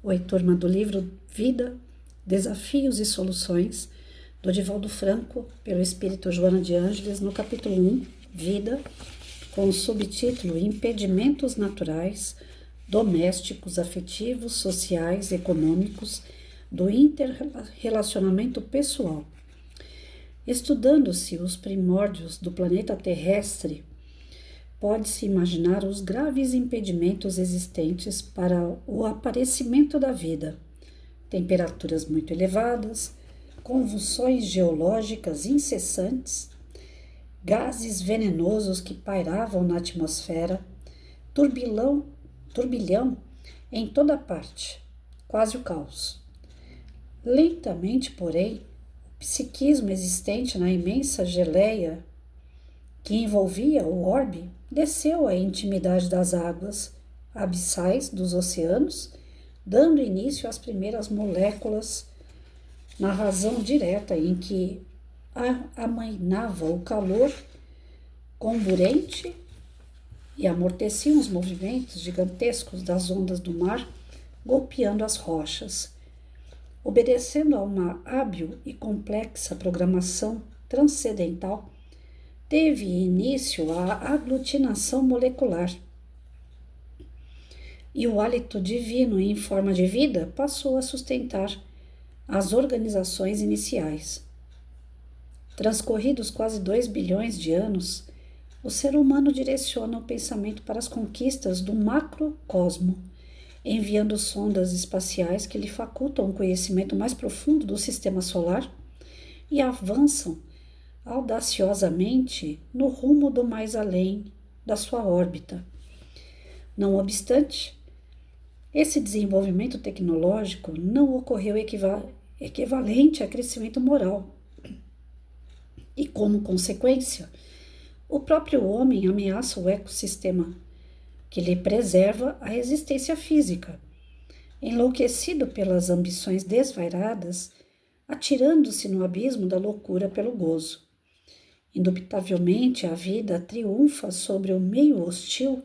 Oi, turma do livro Vida, Desafios e Soluções, do Divaldo Franco, pelo Espírito Joana de Ângeles, no capítulo 1, Vida, com o subtítulo Impedimentos Naturais, Domésticos, Afetivos, Sociais, Econômicos, do Interrelacionamento Pessoal. Estudando-se os primórdios do planeta terrestre, pode-se imaginar os graves impedimentos existentes para o aparecimento da vida. Temperaturas muito elevadas, convulsões geológicas incessantes, gases venenosos que pairavam na atmosfera, turbilhão em toda parte, quase o caos. Lentamente, porém, o psiquismo existente na imensa geleia que envolvia o orbe desceu à intimidade das águas abissais dos oceanos, dando início às primeiras moléculas na razão direta em que amainava o calor comburente e amorteciam os movimentos gigantescos das ondas do mar, golpeando as rochas. Obedecendo a uma hábil e complexa programação transcendental, teve início a aglutinação molecular. E o hálito divino em forma de vida passou a sustentar as organizações iniciais. Transcorridos quase 2 bilhões de anos, o ser humano direciona o pensamento para as conquistas do macrocosmo, enviando sondas espaciais que lhe facultam um conhecimento mais profundo do sistema solar e avançam audaciosamente no rumo do mais além da sua órbita. Não obstante, esse desenvolvimento tecnológico não ocorreu equivalente a crescimento moral. E, como consequência, o próprio homem ameaça o ecossistema que lhe preserva a existência física, enlouquecido pelas ambições desvairadas, atirando-se no abismo da loucura pelo gozo. Indubitavelmente, a vida triunfa sobre o meio hostil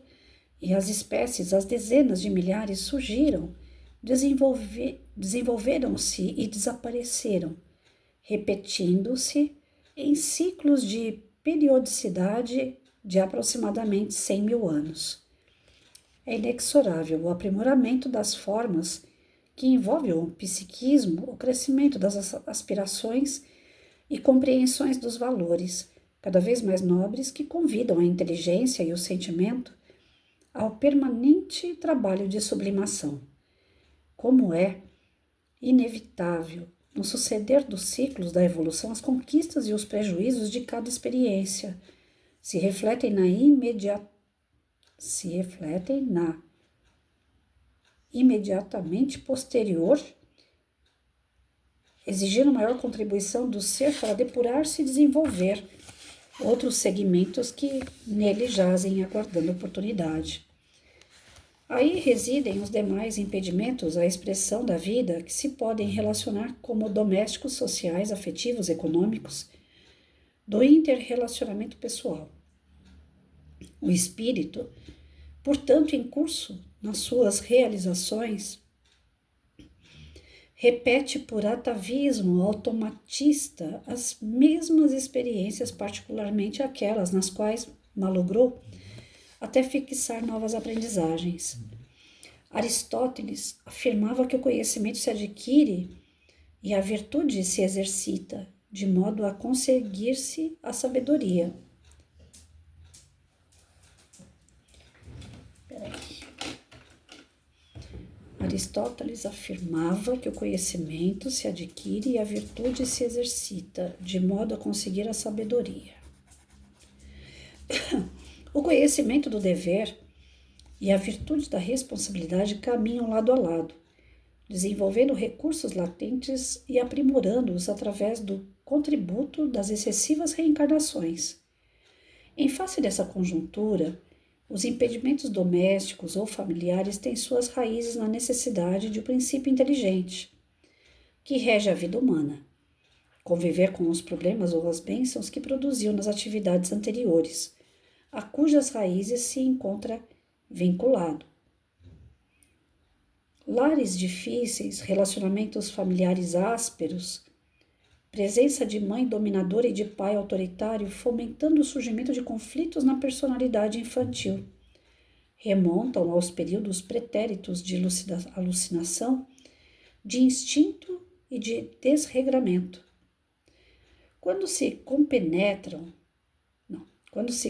e as espécies, às dezenas de milhares, surgiram, desenvolveram-se e desapareceram, repetindo-se em ciclos de periodicidade de aproximadamente 100 mil anos. É inexorável o aprimoramento das formas que envolve o psiquismo, o crescimento das aspirações e compreensões dos valores, cada vez mais nobres, que convidam a inteligência e o sentimento ao permanente trabalho de sublimação. Como é inevitável, no suceder dos ciclos da evolução, as conquistas e os prejuízos de cada experiência se refletem na imediatamente posterior, exigindo maior contribuição do ser para depurar-se e desenvolver outros segmentos que nele jazem aguardando oportunidade. Aí residem os demais impedimentos à expressão da vida que se podem relacionar como domésticos, sociais, afetivos, econômicos, do interrelacionamento pessoal. O espírito, portanto, em curso nas suas realizações, repete por atavismo automatista as mesmas experiências, particularmente aquelas nas quais malogrou, até fixar novas aprendizagens. Aristóteles afirmava que o conhecimento se adquire e a virtude se exercita, de modo a conseguir-se a sabedoria. Aristóteles afirmava que o conhecimento se adquire e a virtude se exercita, de modo a conseguir a sabedoria. O conhecimento do dever e a virtude da responsabilidade caminham lado a lado, desenvolvendo recursos latentes e aprimorando-os através do contributo das excessivas reencarnações. Em face dessa conjuntura, os impedimentos domésticos ou familiares têm suas raízes na necessidade de um princípio inteligente, que rege a vida humana, conviver com os problemas ou as bênçãos que produziu nas atividades anteriores, a cujas raízes se encontra vinculado. Lares difíceis, relacionamentos familiares ásperos, presença de mãe dominadora e de pai autoritário fomentando o surgimento de conflitos na personalidade infantil. Remontam aos períodos pretéritos de alucinação, de instinto e de desregramento. Quando se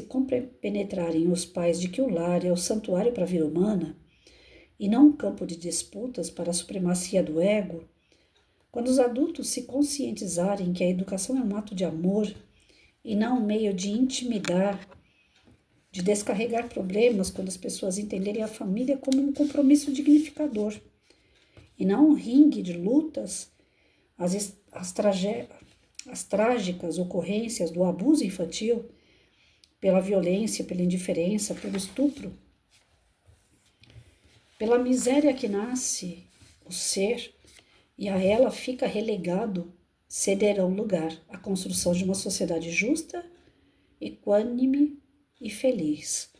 compenetrarem os pais de que o lar é o santuário para a vida humana, e não um campo de disputas para a supremacia do ego, quando os adultos se conscientizarem que a educação é um ato de amor e não um meio de intimidar, de descarregar problemas, quando as pessoas entenderem a família como um compromisso dignificador e não um ringue de lutas, as trágicas ocorrências do abuso infantil, pela violência, pela indiferença, pelo estupro, pela miséria que nasce o ser e a ela fica relegado, cederão lugar à construção de uma sociedade justa, equânime e feliz.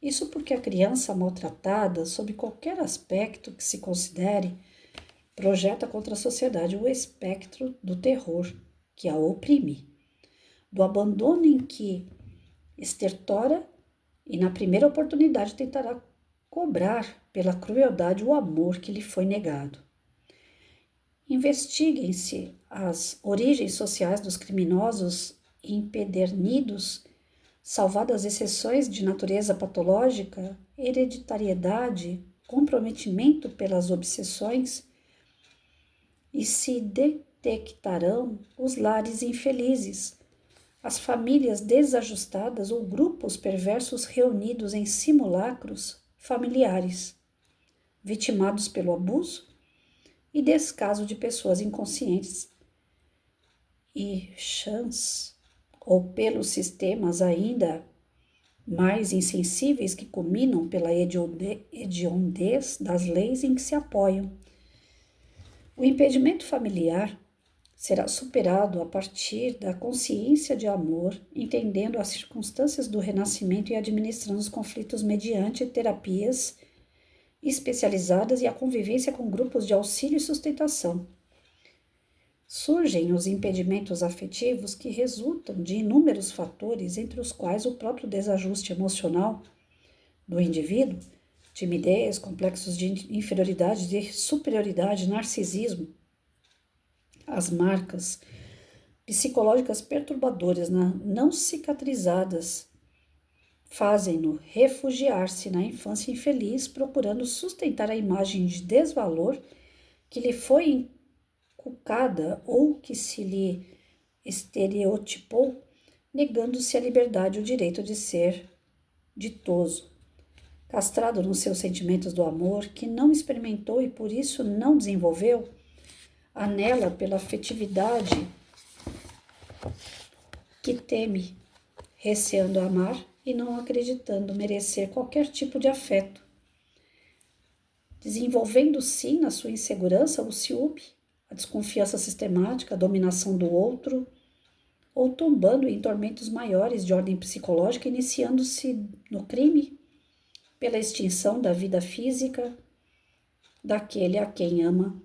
Isso porque a criança maltratada, sob qualquer aspecto que se considere, projeta contra a sociedade o espectro do terror que a oprime, do abandono em que estertora e na primeira oportunidade tentará cobrar pela crueldade o amor que lhe foi negado. Investiguem-se as origens sociais dos criminosos empedernidos, salvadas exceções de natureza patológica, hereditariedade, comprometimento pelas obsessões, e se detectarão os lares infelizes, as famílias desajustadas ou grupos perversos reunidos em simulacros familiares, vitimados pelo abuso e descaso de pessoas inconscientes e chãs, ou pelos sistemas ainda mais insensíveis que culminam pela hediondez das leis em que se apoiam. O impedimento familiar será superado a partir da consciência de amor, entendendo as circunstâncias do renascimento e administrando os conflitos mediante terapias especializadas e a convivência com grupos de auxílio e sustentação. Surgem os impedimentos afetivos que resultam de inúmeros fatores, entre os quais o próprio desajuste emocional do indivíduo, timidez, complexos de inferioridade, de superioridade, narcisismo, as marcas psicológicas perturbadoras não cicatrizadas fazem-no refugiar-se na infância infeliz, procurando sustentar a imagem de desvalor que lhe foi inculcada ou que se lhe estereotipou, negando-se a liberdade e o direito de ser ditoso. Castrado nos seus sentimentos do amor, que não experimentou e por isso não desenvolveu, anela pela afetividade que teme, receando amar e não acreditando merecer qualquer tipo de afeto, desenvolvendo sim na sua insegurança o ciúme, a desconfiança sistemática, a dominação do outro, ou tombando em tormentos maiores de ordem psicológica, iniciando-se no crime pela extinção da vida física daquele a quem ama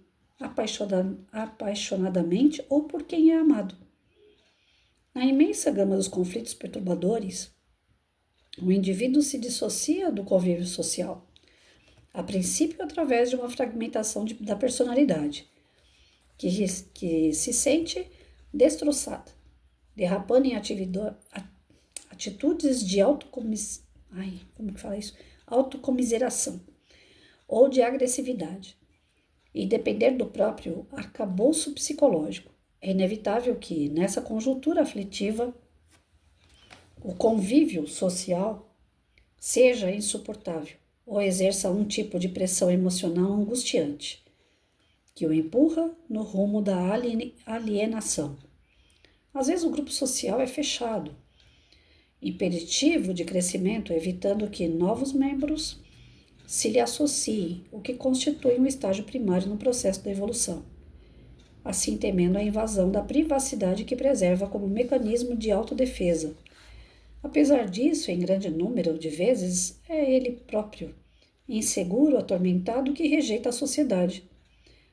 apaixonadamente ou por quem é amado. Na imensa gama dos conflitos perturbadores, o indivíduo se dissocia do convívio social, a princípio através de uma fragmentação da personalidade, que se sente destroçada, derrapando em atitudes de autocomiseração ou de agressividade, e depender do próprio arcabouço psicológico. É inevitável que, nessa conjuntura aflitiva, o convívio social seja insuportável ou exerça um tipo de pressão emocional angustiante, que o empurra no rumo da alienação. Às vezes o grupo social é fechado, impeditivo de crescimento, evitando que novos membros se lhe associem, o que constitui um estágio primário no processo da evolução, assim temendo a invasão da privacidade que preserva como mecanismo de autodefesa. Apesar disso, em grande número de vezes, é ele próprio, inseguro, atormentado, que rejeita a sociedade,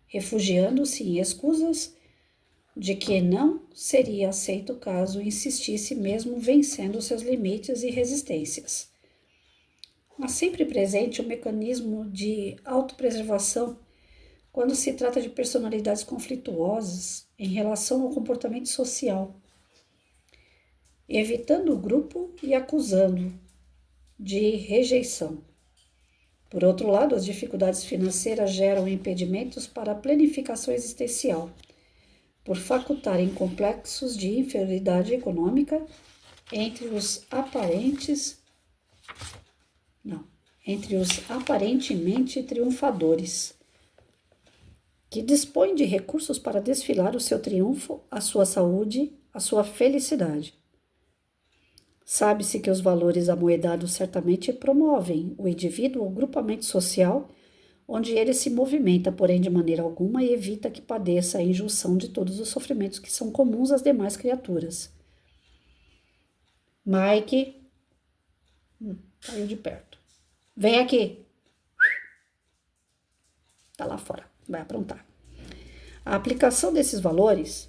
refugiando-se em escusas de que não seria aceito caso insistisse mesmo vencendo seus limites e resistências. Há sempre presente um mecanismo de autopreservação quando se trata de personalidades conflituosas em relação ao comportamento social, evitando o grupo e acusando de rejeição. Por outro lado, as dificuldades financeiras geram impedimentos para a planificação existencial, por facultarem complexos de inferioridade econômica entre os aparentemente triunfadores, que dispõem de recursos para desfilar o seu triunfo, a sua saúde, a sua felicidade. Sabe-se que os valores amoedados certamente promovem o indivíduo ao grupamento social, onde ele se movimenta, porém de maneira alguma, e evita que padeça a injunção de todos os sofrimentos que são comuns às demais criaturas. Mike, caiu de perto. Vem aqui. Tá lá fora, vai aprontar. A aplicação desses valores,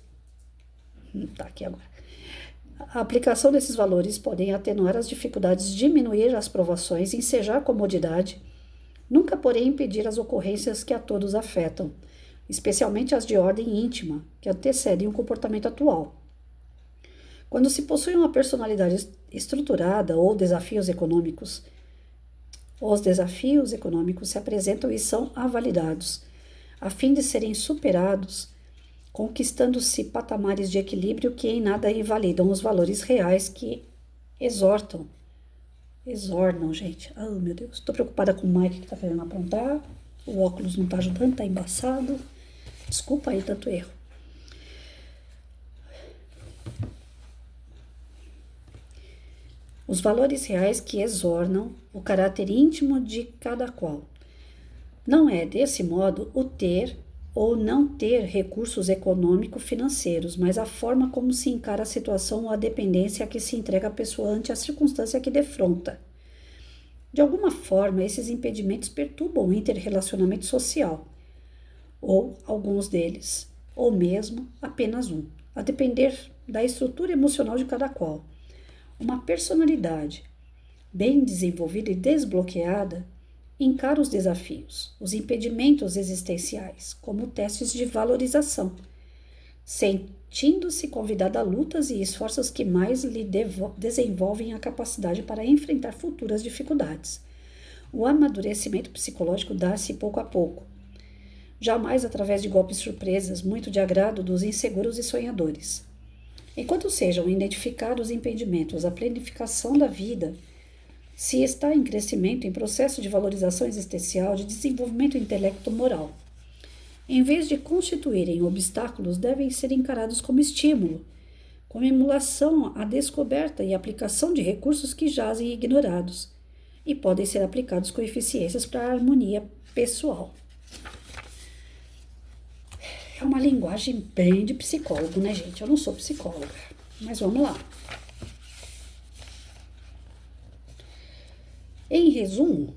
tá aqui agora. A aplicação desses valores podem atenuar as dificuldades, diminuir as provações, ensejar a comodidade, nunca, porém, impedir as ocorrências que a todos afetam, especialmente as de ordem íntima, que antecedem o comportamento atual. Quando se possui uma personalidade estruturada ou desafios econômicos, os desafios econômicos se apresentam e são avalidados, a fim de serem superados, conquistando-se patamares de equilíbrio que em nada invalidam os valores reais que exornam, gente. Oh, meu Deus, estou preocupada com o Mike que está querendo aprontar, o óculos não está ajudando, está embaçado. Desculpa aí tanto erro. Os valores reais que exornam o caráter íntimo de cada qual. Não é, desse modo, o ter ou não ter recursos econômico-financeiros, mas a forma como se encara a situação ou a dependência a que se entrega a pessoa ante a circunstância que defronta. De alguma forma, esses impedimentos perturbam o interrelacionamento social, ou alguns deles, ou mesmo apenas um, a depender da estrutura emocional de cada qual. Uma personalidade bem desenvolvida e desbloqueada encara os desafios, os impedimentos existenciais, como testes de valorização, sentindo-se convidada a lutas e esforços que mais lhe desenvolvem a capacidade para enfrentar futuras dificuldades. O amadurecimento psicológico dá-se pouco a pouco, jamais através de golpes surpresas, muito de agrado dos inseguros e sonhadores. Enquanto sejam identificados impedimentos à planificação da vida, se está em crescimento, em processo de valorização existencial, de desenvolvimento intelecto-moral. Em vez de constituírem obstáculos, devem ser encarados como estímulo, como emulação à descoberta e aplicação de recursos que jazem ignorados e podem ser aplicados com eficiências para a harmonia pessoal. É uma linguagem bem de psicólogo, né, gente? Eu não sou psicóloga, mas vamos lá. Em resumo,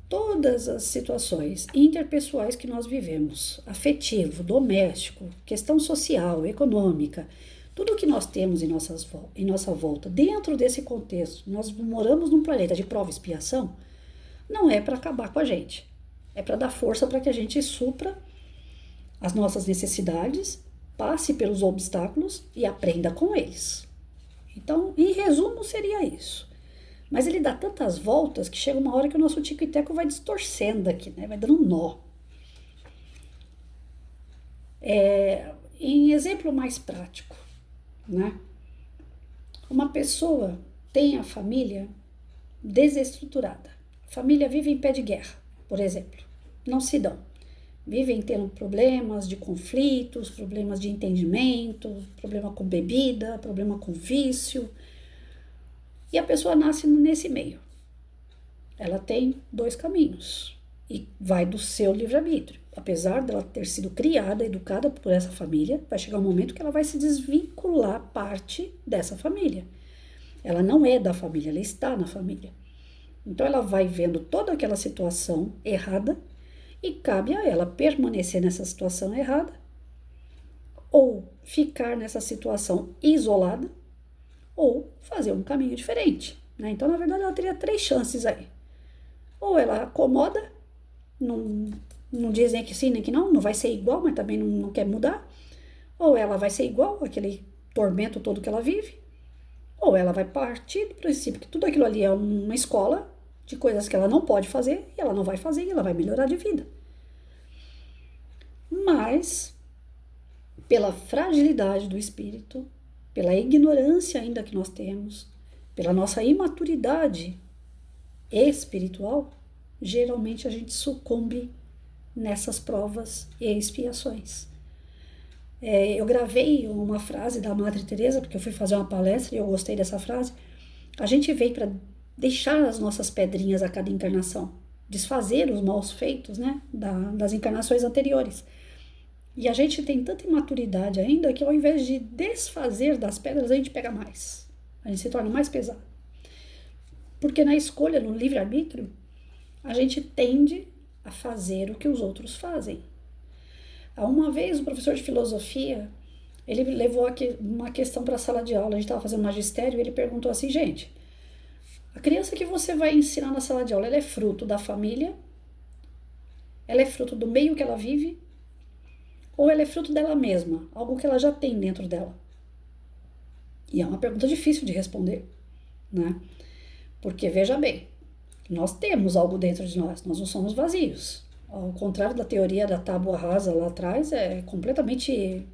todas as situações interpessoais que nós vivemos, afetivo, doméstico, questão social, econômica, tudo que nós temos em nossa volta, dentro desse contexto, nós moramos num planeta de prova e expiação, não é para acabar com a gente, é para dar força para que a gente supra as nossas necessidades, passe pelos obstáculos e aprenda com eles. Então, em resumo, seria isso. Mas ele dá tantas voltas que chega uma hora que o nosso tico e teco vai distorcendo aqui, né? Vai dando um nó. Em exemplo mais prático, né? Uma pessoa tem a família desestruturada. A família vive em pé de guerra, por exemplo. Não se dão. Vivem tendo problemas de conflitos, problemas de entendimento, problema com bebida, problema com vício. E a pessoa nasce nesse meio. Ela tem dois caminhos e vai do seu livre-arbítrio. Apesar dela ter sido criada, educada por essa família, vai chegar um momento que ela vai se desvincular parte dessa família. Ela não é da família, ela está na família. Então ela vai vendo toda aquela situação errada e cabe a ela permanecer nessa situação errada ou ficar nessa situação isolada ou fazer um caminho diferente, né? Então, na verdade, ela teria 3 chances aí. Ou ela acomoda, não diz nem que sim, nem que não vai ser igual, mas também não quer mudar. Ou ela vai ser igual, aquele tormento todo que ela vive. Ou ela vai partir do princípio que tudo aquilo ali é uma escola de coisas que ela não pode fazer, e ela não vai fazer, e ela vai melhorar de vida. Mas, pela fragilidade do espírito, pela ignorância ainda que nós temos, pela nossa imaturidade espiritual, geralmente a gente sucumbe nessas provas e expiações. Eu gravei uma frase da Madre Teresa, porque eu fui fazer uma palestra e eu gostei dessa frase. A gente veio para deixar as nossas pedrinhas a cada encarnação, desfazer os maus feitos, né, das encarnações anteriores. E a gente tem tanta imaturidade ainda que ao invés de desfazer das pedras, a gente pega mais. A gente se torna mais pesado. Porque na escolha, no livre-arbítrio, a gente tende a fazer o que os outros fazem. Uma vez o professor de filosofia, ele levou uma questão para a sala de aula, a gente estava fazendo magistério, e ele perguntou assim, gente, a criança que você vai ensinar na sala de aula, ela é fruto da família? Ela é fruto do meio que ela vive? Ou ela é fruto dela mesma, algo que ela já tem dentro dela? E é uma pergunta difícil de responder, né? Porque, veja bem, nós temos algo dentro de nós não somos vazios. Ao contrário da teoria da tábua rasa lá atrás, é completamente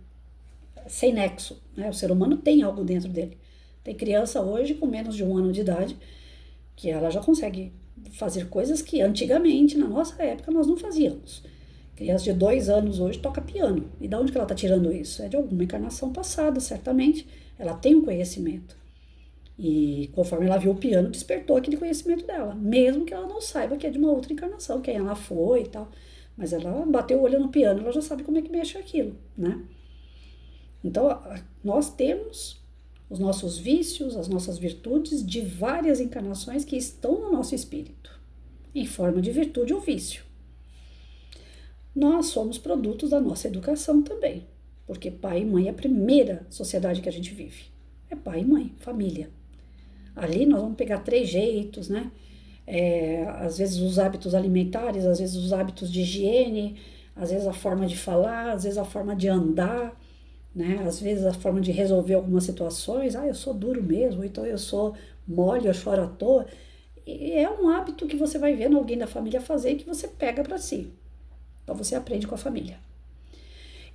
sem nexo, né? O ser humano tem algo dentro dele. Tem criança hoje com menos de 1 ano de idade que ela já consegue fazer coisas que antigamente, na nossa época, nós não fazíamos. Criança de 2 anos hoje toca piano. E de onde que ela está tirando isso? É de alguma encarnação passada, certamente. Ela tem um conhecimento. E conforme ela viu o piano, despertou aquele conhecimento dela. Mesmo que ela não saiba que é de uma outra encarnação, quem ela foi e tal. Mas ela bateu o olho no piano, ela já sabe como é que mexe aquilo, né? Então, nós temos os nossos vícios, as nossas virtudes de várias encarnações que estão no nosso espírito, em forma de virtude ou vício. Nós somos produtos da nossa educação também, porque pai e mãe é a primeira sociedade que a gente vive. É pai e mãe, família. Ali nós vamos pegar 3 jeitos, né? Às vezes os hábitos alimentares, às vezes os hábitos de higiene, às vezes a forma de falar, às vezes a forma de andar, né? Às vezes a forma de resolver algumas situações. Eu sou duro mesmo, então eu sou mole, eu choro à toa. E é um hábito que você vai vendo alguém da família fazer e que você pega para si. Então você aprende com a família.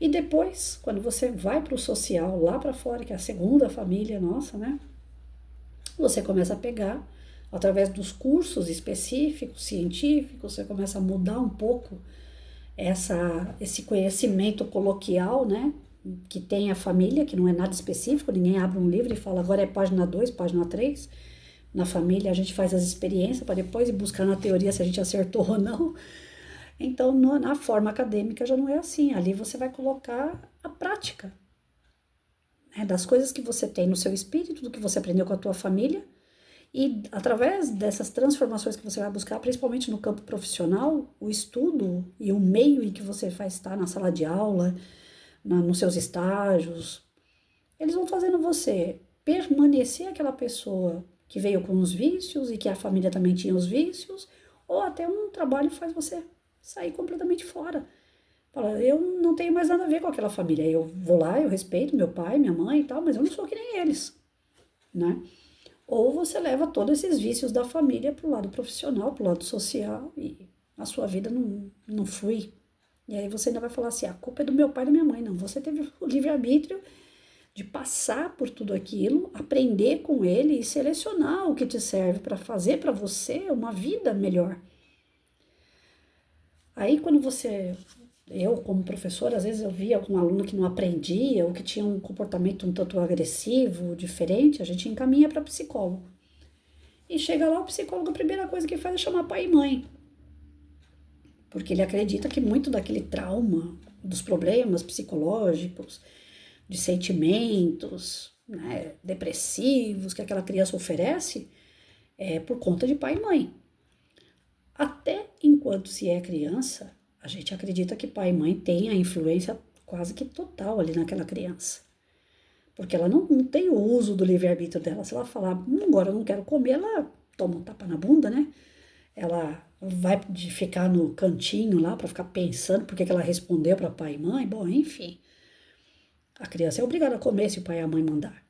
E depois, quando você vai para o social, lá para fora, que é a segunda família nossa, né? Você começa a pegar, através dos cursos específicos, científicos, você começa a mudar um pouco esse conhecimento coloquial, né? Que tem a família, que não é nada específico, ninguém abre um livro e fala agora é página 2, página 3. Na família a gente faz as experiências para depois ir buscar na teoria se a gente acertou ou não. Então, na forma acadêmica já não é assim. Ali você vai colocar a prática, né, das coisas que você tem no seu espírito, do que você aprendeu com a tua família. E através dessas transformações que você vai buscar, principalmente no campo profissional, o estudo e o meio em que você vai estar na sala de aula, nos seus estágios, eles vão fazendo você permanecer aquela pessoa que veio com os vícios e que a família também tinha os vícios, ou até um trabalho faz você sair completamente fora. Fala, eu não tenho mais nada a ver com aquela família. Eu vou lá, eu respeito meu pai, minha mãe e tal, mas eu não sou que nem eles, né? Ou você leva todos esses vícios da família para o lado profissional, para o lado social, e a sua vida não flui. E aí você ainda vai falar assim, a culpa é do meu pai e da minha mãe. Não, você teve o livre-arbítrio de passar por tudo aquilo, aprender com ele e selecionar o que te serve para fazer para você uma vida melhor. Aí quando eu como professora, às vezes eu via algum aluno que não aprendia ou que tinha um comportamento um tanto agressivo, diferente, a gente encaminha para psicólogo. E chega lá, o psicólogo, a primeira coisa que faz é chamar pai e mãe. Porque ele acredita que muito daquele trauma, dos problemas psicológicos, de sentimentos, né, depressivos que aquela criança oferece, é por conta de pai e mãe. Até enquanto se é criança, a gente acredita que pai e mãe têm a influência quase que total ali naquela criança. Porque ela não tem o uso do livre-arbítrio dela. Se ela falar, agora eu não quero comer, ela toma um tapa na bunda, né? Ela vai ficar no cantinho lá para ficar pensando por que ela respondeu para pai e mãe. Bom, enfim, a criança é obrigada a comer se o pai e a mãe mandar.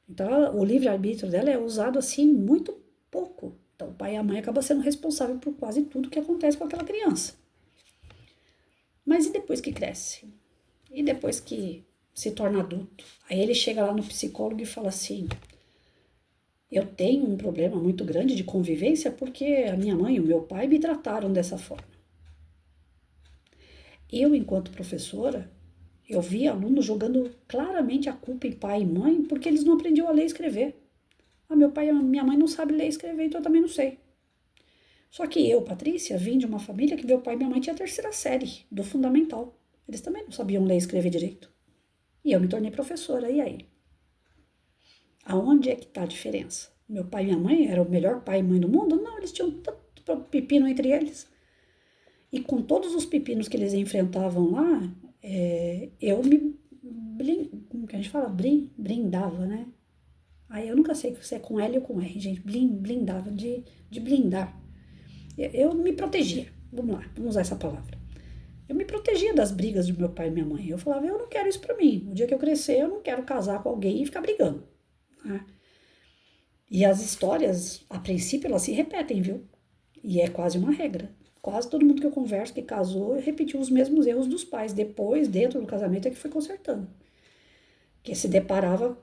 Então, o livre-arbítrio dela é usado assim muito pouco. Então, o pai e a mãe acabam sendo responsáveis por quase tudo que acontece com aquela criança. Mas e depois que cresce? E depois que se torna adulto? Aí ele chega lá no psicólogo e fala assim: eu tenho um problema muito grande de convivência porque a minha mãe e o meu pai me trataram dessa forma. Eu, enquanto professora, eu vi alunos jogando claramente a culpa em pai e mãe porque eles não aprendiam a ler e escrever. Ah, meu pai e minha mãe não sabem ler e escrever, então eu também não sei. Só que eu, Patrícia, vim de uma família que meu pai e minha mãe tinham a terceira série do fundamental. Eles também não sabiam ler e escrever direito. E eu me tornei professora, e aí? Aonde é que está a diferença? Meu pai e minha mãe eram o melhor pai e mãe do mundo? Não, eles tinham tanto pepino entre eles. E com todos os pepinos que eles enfrentavam lá, eu me, como que a gente fala? Blindava, né? Aí eu nunca sei se é com L ou com R, gente. Blindava, de blindar. Eu me protegia. Vamos lá, vamos usar essa palavra. Eu me protegia das brigas do meu pai e minha mãe. Eu falava, eu não quero isso pra mim. O dia que eu crescer, eu não quero casar com alguém e ficar brigando. Né? E as histórias, a princípio, elas se repetem, viu? E é quase uma regra. Quase todo mundo que eu converso que casou repetiu os mesmos erros dos pais. Depois, dentro do casamento, é que foi consertando. Que se deparava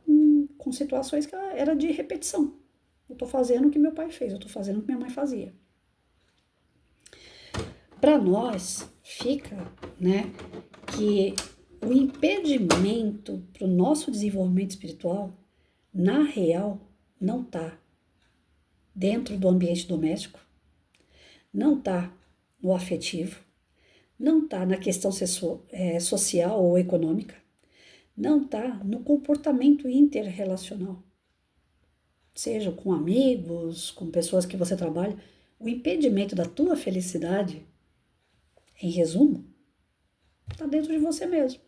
com situações que era de repetição. Eu tô fazendo o que meu pai fez, eu tô fazendo o que minha mãe fazia. Para nós, fica, né, que o impedimento para o nosso desenvolvimento espiritual, na real, não está dentro do ambiente doméstico, não está no afetivo, não está na questão social ou econômica, não está no comportamento interrelacional, seja com amigos, com pessoas que você trabalha. O impedimento da tua felicidade, em resumo, está dentro de você mesmo.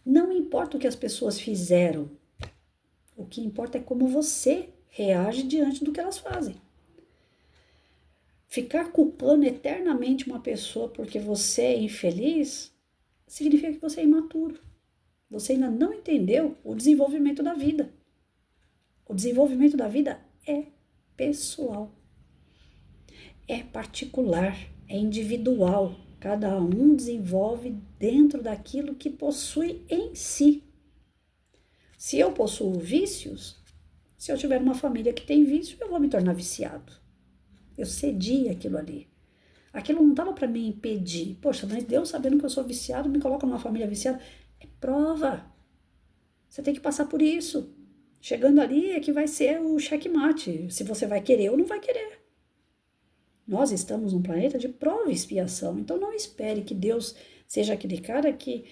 Não importa o que as pessoas fizeram, o que importa é como você reage diante do que elas fazem. Ficar culpando eternamente uma pessoa porque você é infeliz significa que você é imaturo. Você ainda não entendeu o desenvolvimento da vida. O desenvolvimento da vida é pessoal, é particular, é individual. Cada um desenvolve dentro daquilo que possui em si. Se eu possuo vícios, se eu tiver uma família que tem vício, eu vou me tornar viciado. Eu cedi aquilo ali. Aquilo não estava para me impedir. Poxa, mas Deus, sabendo que eu sou viciado, me coloca numa família viciada. É prova. Você tem que passar por isso. Chegando ali é que vai ser o checkmate. Se você vai querer ou não vai querer. Nós estamos num planeta de prova e expiação. Então não espere que Deus seja aquele cara que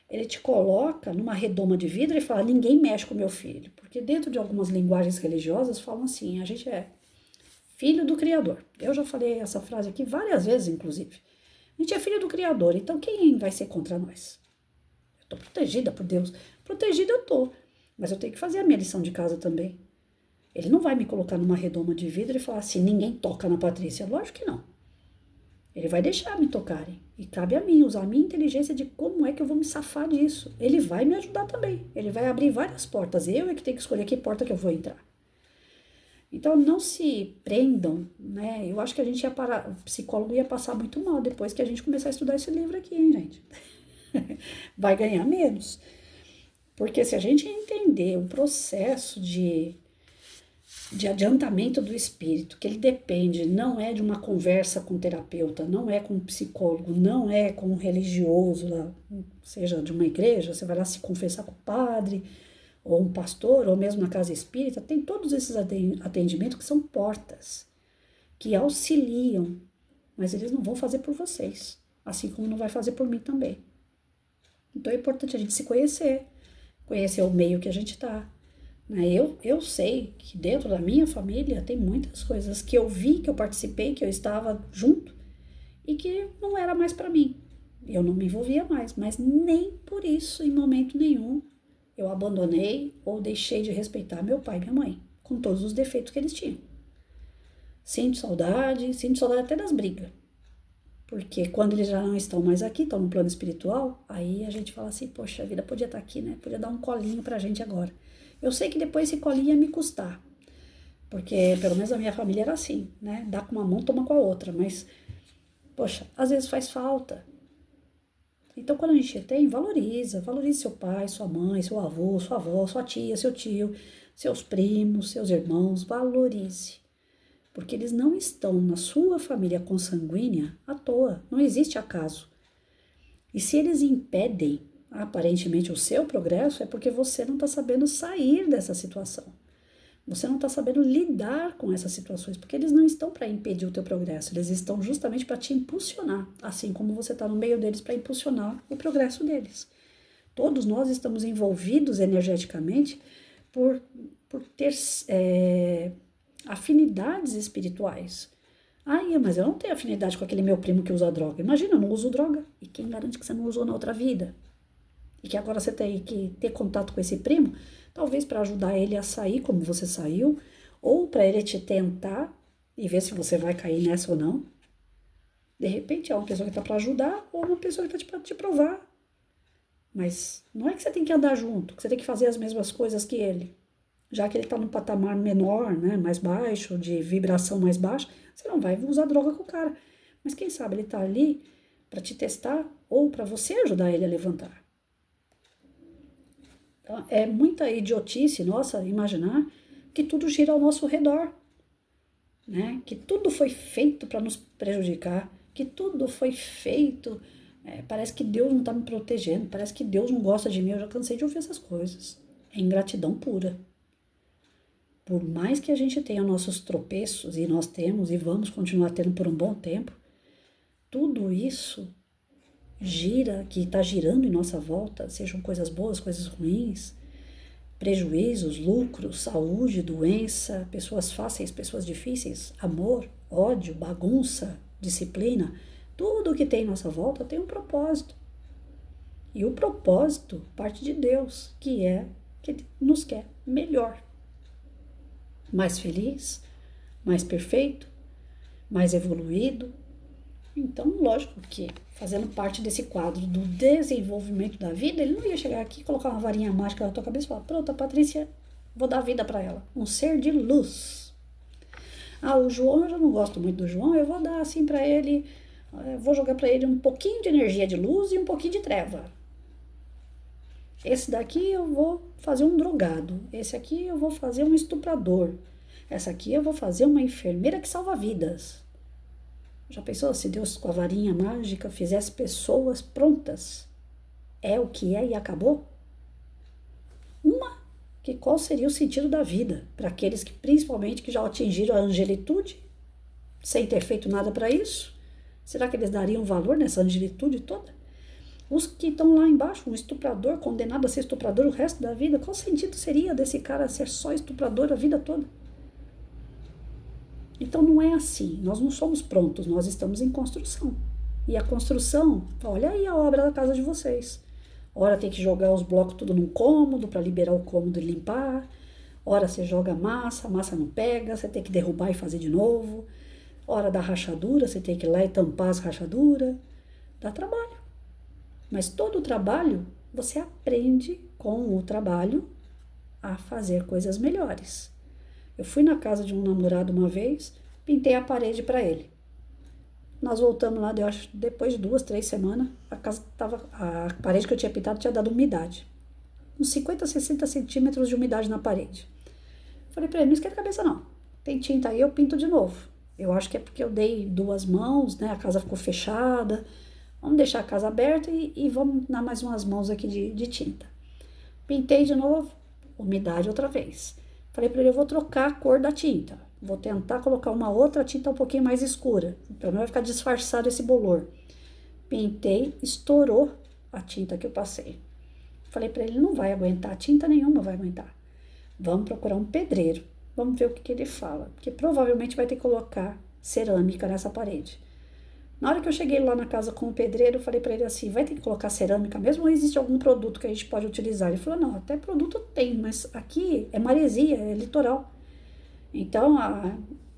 ele te coloca numa redoma de vidro e fala, ninguém mexe com meu filho. Porque dentro de algumas linguagens religiosas falam assim, a gente é filho do Criador. Eu já falei essa frase aqui várias vezes, inclusive. A gente é filho do Criador, então quem vai ser contra nós? Eu estou protegida por Deus. Protegida eu estou, mas eu tenho que fazer a minha lição de casa também. Ele não vai me colocar numa redoma de vidro e falar assim, ninguém toca na Patrícia. Lógico que não. Ele vai deixar me tocarem. E cabe a mim usar a minha inteligência de como é que eu vou me safar disso. Ele vai me ajudar também. Ele vai abrir várias portas. Eu é que tenho que escolher que porta que eu vou entrar. Então, não se prendam, né? Eu acho que a gente ia parar, o psicólogo ia passar muito mal depois que a gente começar a estudar esse livro aqui, hein, gente? Vai ganhar menos. Porque se a gente entender o processo de adiantamento do espírito, que ele depende, não é de uma conversa com o terapeuta, não é com um psicólogo, não é com um religioso, seja de uma igreja, você vai lá se confessar com o padre, ou um pastor, ou mesmo na casa espírita, tem todos esses atendimentos que são portas, que auxiliam, mas eles não vão fazer por vocês, assim como não vai fazer por mim também. Então é importante a gente se conhecer o meio que a gente está, Né? Eu sei que dentro da minha família tem muitas coisas que eu vi, que eu participei, que eu estava junto e que não era mais para mim. Eu não me envolvia mais, mas nem por isso, em momento nenhum, eu abandonei ou deixei de respeitar meu pai e minha mãe, com todos os defeitos que eles tinham. Sinto saudade até das brigas. Porque quando eles já não estão mais aqui, estão no plano espiritual, aí a gente fala assim, poxa, a vida podia estar aqui, né? Podia dar um colinho pra gente agora. Eu sei que depois esse colinho ia me custar, porque pelo menos a minha família era assim, né? Dá com uma mão, toma com a outra, mas, poxa, às vezes faz falta. Então, quando a gente tem, valorize seu pai, sua mãe, seu avô, sua avó, sua tia, seu tio, seus primos, seus irmãos, valorize. Porque eles não estão na sua família consanguínea à toa, não existe acaso. E se eles impedem, aparentemente, o seu progresso, é porque você não está sabendo sair dessa situação. Você não está sabendo lidar com essas situações, porque eles não estão para impedir o teu progresso, eles estão justamente para te impulsionar, assim como você está no meio deles para impulsionar o progresso deles. Todos nós estamos envolvidos energeticamente por ter afinidades espirituais. Ai, mas eu não tenho afinidade com aquele meu primo que usa droga. Imagina, eu não uso droga. E quem garante que você não usou na outra vida? E que agora você tem que ter contato com esse primo, talvez para ajudar ele a sair como você saiu, ou para ele te tentar e ver se você vai cair nessa ou não. De repente é uma pessoa que está para ajudar ou uma pessoa que está para te provar. Mas não é que você tem que andar junto, que você tem que fazer as mesmas coisas que ele. Já que ele está num patamar menor, né, mais baixo, de vibração mais baixa, você não vai usar droga com o cara. Mas quem sabe ele está ali para te testar ou para você ajudar ele a levantar. Então, é muita idiotice nossa imaginar que tudo gira ao nosso redor, né? Que tudo foi feito para nos prejudicar, que tudo foi feito. Parece que Deus não está me protegendo, parece que Deus não gosta de mim. Eu já cansei de ouvir essas coisas. É ingratidão pura. Por mais que a gente tenha nossos tropeços, e nós temos e vamos continuar tendo por um bom tempo, tudo isso gira, que está girando em nossa volta, sejam coisas boas, coisas ruins, prejuízos, lucros, saúde, doença, pessoas fáceis, pessoas difíceis, amor, ódio, bagunça, disciplina, tudo que tem em nossa volta tem um propósito. E o propósito parte de Deus, que Ele nos quer melhor. Mais feliz, mais perfeito, mais evoluído. Então, lógico que, fazendo parte desse quadro do desenvolvimento da vida, ele não ia chegar aqui e colocar uma varinha mágica na tua cabeça e falar, pronto, a Patrícia, vou dar vida para ela. Um ser de luz. Ah, o João, eu já não gosto muito do João, eu vou dar assim para ele, vou jogar para ele um pouquinho de energia de luz e um pouquinho de treva. Esse daqui eu vou fazer um drogado, esse aqui eu vou fazer um estuprador, essa aqui eu vou fazer uma enfermeira que salva vidas. Já pensou se Deus com a varinha mágica fizesse pessoas prontas? É o que é e acabou? Qual seria o sentido da vida para aqueles que principalmente que já atingiram a angelitude sem ter feito nada para isso? Será que eles dariam valor nessa angelitude toda? Os que estão lá embaixo, um estuprador condenado a ser estuprador o resto da vida, qual sentido seria desse cara ser só estuprador a vida toda? Então não é assim, nós não somos prontos, nós estamos em construção. E a construção, olha aí a obra da casa de vocês. Ora tem que jogar os blocos tudo num cômodo para liberar o cômodo e limpar. Ora você joga massa, a massa não pega, você tem que derrubar e fazer de novo. Ora dá rachadura, você tem que ir lá e tampar as rachaduras. Dá trabalho. Mas todo o trabalho, você aprende com o trabalho a fazer coisas melhores. Eu fui na casa de um namorado uma vez, pintei a parede para ele. Nós voltamos lá, eu acho, depois de 2, 3 semanas, a parede que eu tinha pintado tinha dado umidade. Uns 50, 60 centímetros de umidade na parede. Falei para ele, não esquenta a cabeça não. Tem tinta aí, eu pinto de novo. Eu acho que é porque eu dei 2 mãos, né? A casa ficou fechada. Vamos deixar a casa aberta e vamos dar mais umas mãos aqui de tinta. Pintei de novo, umidade outra vez. Falei para ele, eu vou trocar a cor da tinta. Vou tentar colocar uma outra tinta um pouquinho mais escura. Então não vai ficar disfarçado esse bolor. Pintei, estourou a tinta que eu passei. Falei para ele, não vai aguentar, tinta nenhuma vai aguentar. Vamos procurar um pedreiro. Vamos ver o que ele fala. Porque provavelmente vai ter que colocar cerâmica nessa parede. Na hora que eu cheguei lá na casa com o pedreiro, eu falei para ele assim, vai ter que colocar cerâmica mesmo ou existe algum produto que a gente pode utilizar? Ele falou, não, até produto tem, mas aqui é maresia, é litoral. Então,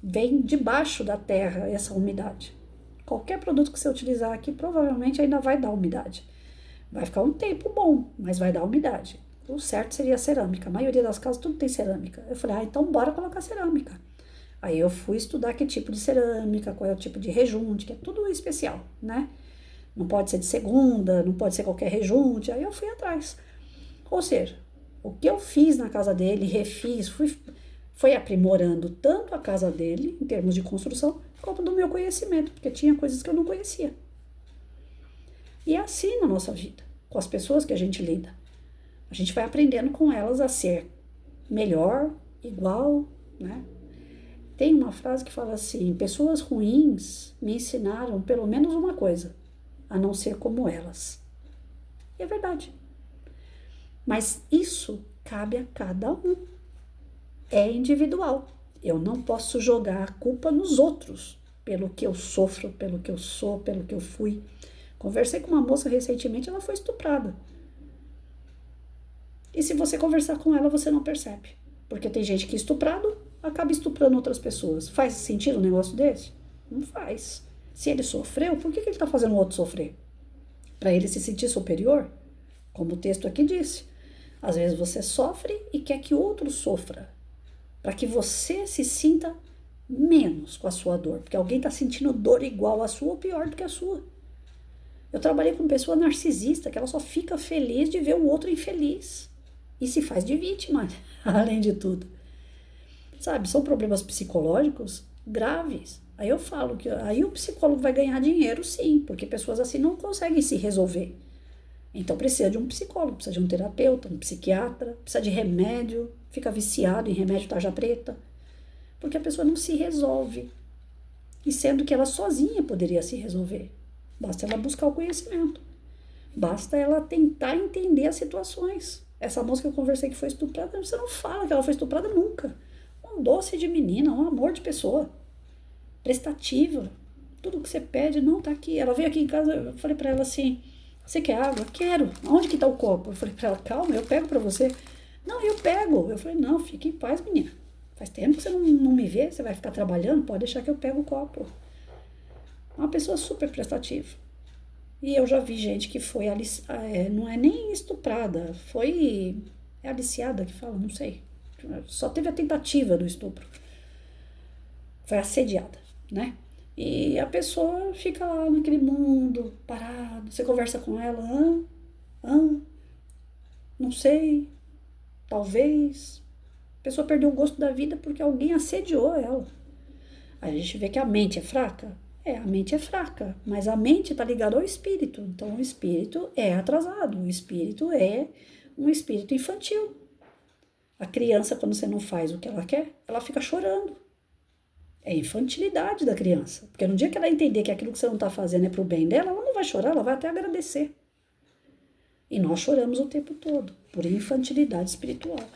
vem debaixo da terra essa umidade. Qualquer produto que você utilizar aqui, provavelmente ainda vai dar umidade. Vai ficar um tempo bom, mas vai dar umidade. O certo seria cerâmica. A maioria das casas tudo tem cerâmica. Eu falei, então bora colocar cerâmica. Aí eu fui estudar que tipo de cerâmica, qual é o tipo de rejunte, que é tudo especial, né? Não pode ser de segunda, não pode ser qualquer rejunte. Aí eu fui atrás. Ou seja, o que eu fiz na casa dele, refiz, foi aprimorando tanto a casa dele, em termos de construção, quanto do meu conhecimento, porque tinha coisas que eu não conhecia. E é assim na nossa vida, com as pessoas que a gente lida. A gente vai aprendendo com elas a ser melhor, igual, né? Tem uma frase que fala assim, pessoas ruins me ensinaram pelo menos uma coisa, a não ser como elas. E é verdade. Mas isso cabe a cada um. É individual. Eu não posso jogar a culpa nos outros pelo que eu sofro, pelo que eu sou, pelo que eu fui. Conversei com uma moça recentemente, ela foi estuprada. E se você conversar com ela, você não percebe. Porque tem gente que é estuprado, acaba estuprando outras pessoas. Faz sentido um negócio desse? Não faz. Se ele sofreu, por que ele está fazendo o outro sofrer? Para ele se sentir superior? Como o texto aqui disse. Às vezes você sofre e quer que o outro sofra. Para que você se sinta menos com a sua dor. Porque alguém está sentindo dor igual à sua ou pior do que a sua. Eu trabalhei com pessoa narcisista que ela só fica feliz de ver o outro infeliz. E se faz de vítima, além de tudo. Sabe, são problemas psicológicos graves. Aí eu falo que aí o psicólogo vai ganhar dinheiro sim, porque pessoas assim não conseguem se resolver. Então precisa de um psicólogo, precisa de um terapeuta, um psiquiatra, precisa de remédio, fica viciado em remédio tarja preta, porque a pessoa não se resolve. E sendo que ela sozinha poderia se resolver. Basta ela buscar o conhecimento. Basta ela tentar entender as situações. Essa moça que eu conversei que foi estuprada, você não fala que ela foi estuprada nunca. Um doce de menina, um amor de pessoa. Prestativa. Tudo que você pede, não, tá aqui. Ela veio aqui em casa, eu falei pra ela assim, você quer água? Quero. Onde que tá o copo? Eu falei pra ela, calma, eu pego pra você. Não, eu pego. Eu falei, não, fique em paz, menina. Faz tempo que você não me vê, você vai ficar trabalhando, pode deixar que eu pego o copo. Uma pessoa super prestativa. E eu já vi gente que foi, não é nem estuprada, foi aliciada que fala, não sei. Só teve a tentativa do estupro. Foi assediada, né? E a pessoa fica lá naquele mundo, parado, você conversa com ela, não sei, talvez. A pessoa perdeu o gosto da vida porque alguém assediou ela. Aí a gente vê que a mente é fraca. A mente é fraca, mas a mente está ligada ao espírito. Então, o espírito é atrasado, o espírito é um espírito infantil. A criança, quando você não faz o que ela quer, ela fica chorando. É a infantilidade da criança. Porque no dia que ela entender que aquilo que você não está fazendo é para o bem dela, ela não vai chorar, ela vai até agradecer. E nós choramos o tempo todo, por infantilidade espiritual.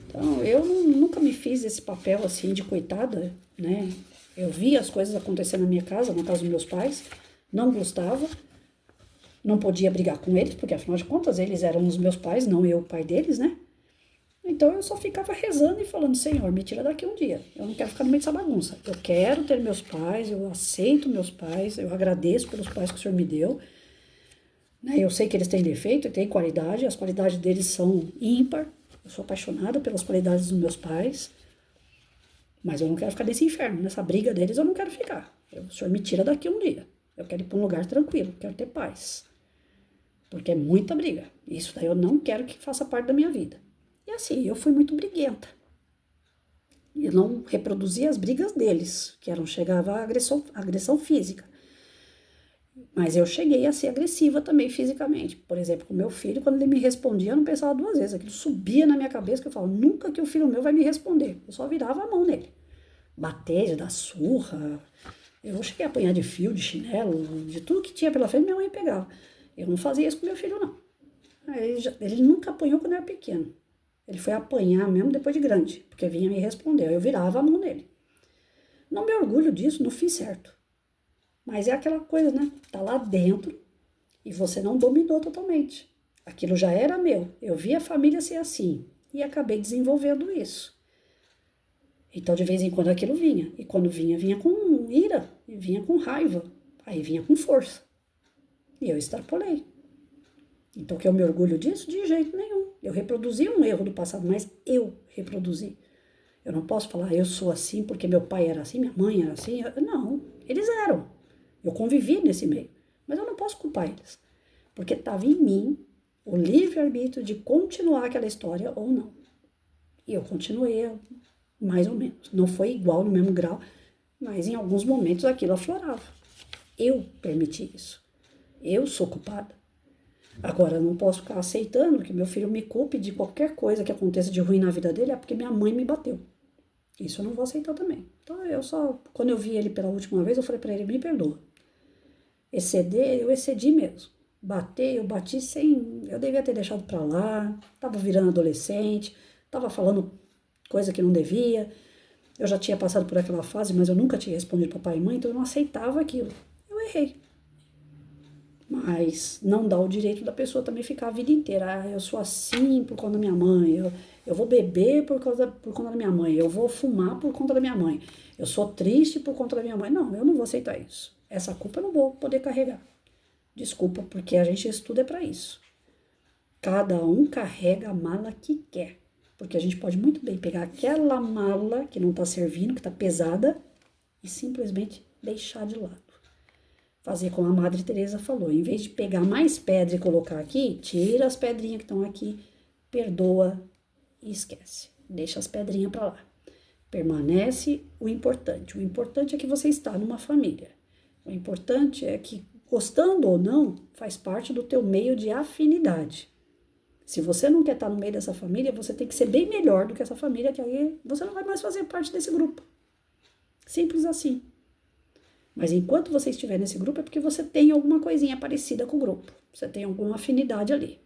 Então, eu nunca me fiz esse papel assim de coitada, né? Eu via as coisas acontecendo na minha casa, na casa dos meus pais, não gostava, não podia brigar com eles, porque afinal de contas eles eram os meus pais, não eu o pai deles, né? Então eu só ficava rezando e falando, Senhor, me tira daqui um dia, eu não quero ficar no meio dessa bagunça. Eu quero ter meus pais, eu aceito meus pais, eu agradeço pelos pais que o Senhor me deu. Né? Eu sei que eles têm defeito e têm qualidade, as qualidades deles são ímpar, eu sou apaixonada pelas qualidades dos meus pais. Mas eu não quero ficar nesse inferno, nessa briga deles eu não quero ficar. O Senhor me tira daqui um dia. Eu quero ir para um lugar tranquilo, quero ter paz. Porque é muita briga. Isso daí eu não quero que faça parte da minha vida. E assim, eu fui muito briguenta. Eu não reproduzia as brigas deles, que chegava a agressão física. Mas eu cheguei a ser agressiva também fisicamente. Por exemplo, com meu filho, quando ele me respondia, eu não pensava duas vezes. Aquilo subia na minha cabeça, que eu falava, nunca que o filho meu vai me responder. Eu só virava a mão nele. Bater, dar surra. Eu cheguei a apanhar de fio, de chinelo, de tudo que tinha pela frente, minha mãe pegava. Eu não fazia isso com meu filho, não. Ele nunca apanhou quando eu era pequeno. Ele foi apanhar mesmo depois de grande, porque vinha me responder. Eu virava a mão nele. Não me orgulho disso, não fiz certo. Mas é aquela coisa, né? Tá lá dentro e você não dominou totalmente. Aquilo já era meu. Eu vi a família ser assim e acabei desenvolvendo isso. Então, de vez em quando aquilo vinha. E quando vinha, vinha com ira, e vinha com raiva. Aí vinha com força. E eu extrapolei. Então, que eu me orgulho disso? De jeito nenhum. Eu reproduzi um erro do passado, mas eu reproduzi. Eu não posso falar, eu sou assim porque meu pai era assim, minha mãe era assim. Não, eles eram. Eu convivi nesse meio. Mas eu não posso culpar eles. Porque estava em mim o livre-arbítrio de continuar aquela história ou não. E eu continuei mais ou menos. Não foi igual no mesmo grau, mas em alguns momentos aquilo aflorava. Eu permiti isso. Eu sou culpada. Agora, eu não posso ficar aceitando que meu filho me culpe de qualquer coisa que aconteça de ruim na vida dele, é porque minha mãe me bateu. Isso eu não vou aceitar também. Então, quando eu vi ele pela última vez, eu falei pra ele, me perdoa. Exceder, eu excedi mesmo. Bater, eu bati eu devia ter deixado pra lá, tava virando adolescente, tava falando coisa que não devia. Eu já tinha passado por aquela fase, mas eu nunca tinha respondido para pai e mãe, então eu não aceitava aquilo. Eu errei. Mas não dá o direito da pessoa também ficar a vida inteira. Ah, eu sou assim por conta da minha mãe. Eu vou beber por conta da minha mãe. Eu vou fumar por conta da minha mãe. Eu sou triste por conta da minha mãe. Não, eu não vou aceitar isso. Essa culpa eu não vou poder carregar. Desculpa, porque a gente estuda para isso. Cada um carrega a mala que quer. Porque a gente pode muito bem pegar aquela mala que não está servindo, que está pesada, e simplesmente deixar de lado. Fazer como a Madre Teresa falou, em vez de pegar mais pedra e colocar aqui, tira as pedrinhas que estão aqui, perdoa e esquece. Deixa as pedrinhas para lá. Permanece o importante. O importante é que você está numa família. O importante é que, gostando ou não, faz parte do teu meio de afinidade. Se você não quer estar no meio dessa família, você tem que ser bem melhor do que essa família, que aí você não vai mais fazer parte desse grupo. Simples assim. Mas enquanto você estiver nesse grupo é porque você tem alguma coisinha parecida com o grupo. Você tem alguma afinidade ali.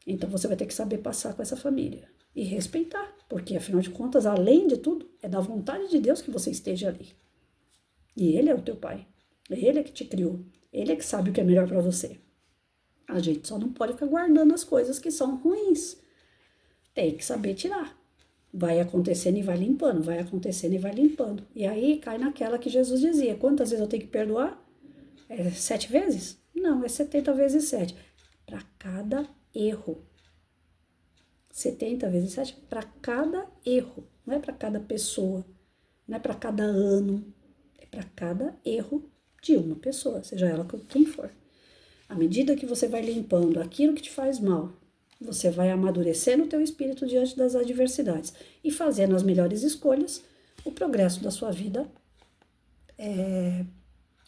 Então você vai ter que saber passar com essa família. E respeitar. Porque afinal de contas, além de tudo, é da vontade de Deus que você esteja ali. E Ele é o teu pai. Ele é que te criou. Ele é que sabe o que é melhor para você. A gente só não pode ficar guardando as coisas que são ruins. Tem que saber tirar. Vai acontecendo e vai limpando, vai acontecendo e vai limpando. E aí cai naquela que Jesus dizia, quantas vezes eu tenho que perdoar? 7 vezes? Não, é 70 vezes 7. Para cada erro. 70 vezes 7 para cada erro. Não é para cada pessoa. Não é para cada ano. É para cada erro de uma pessoa, seja ela quem for. À medida que você vai limpando aquilo que te faz mal, você vai amadurecendo o teu espírito diante das adversidades e fazendo as melhores escolhas, o progresso da sua vida é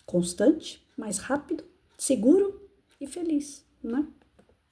constante, mais rápido, seguro e feliz, né?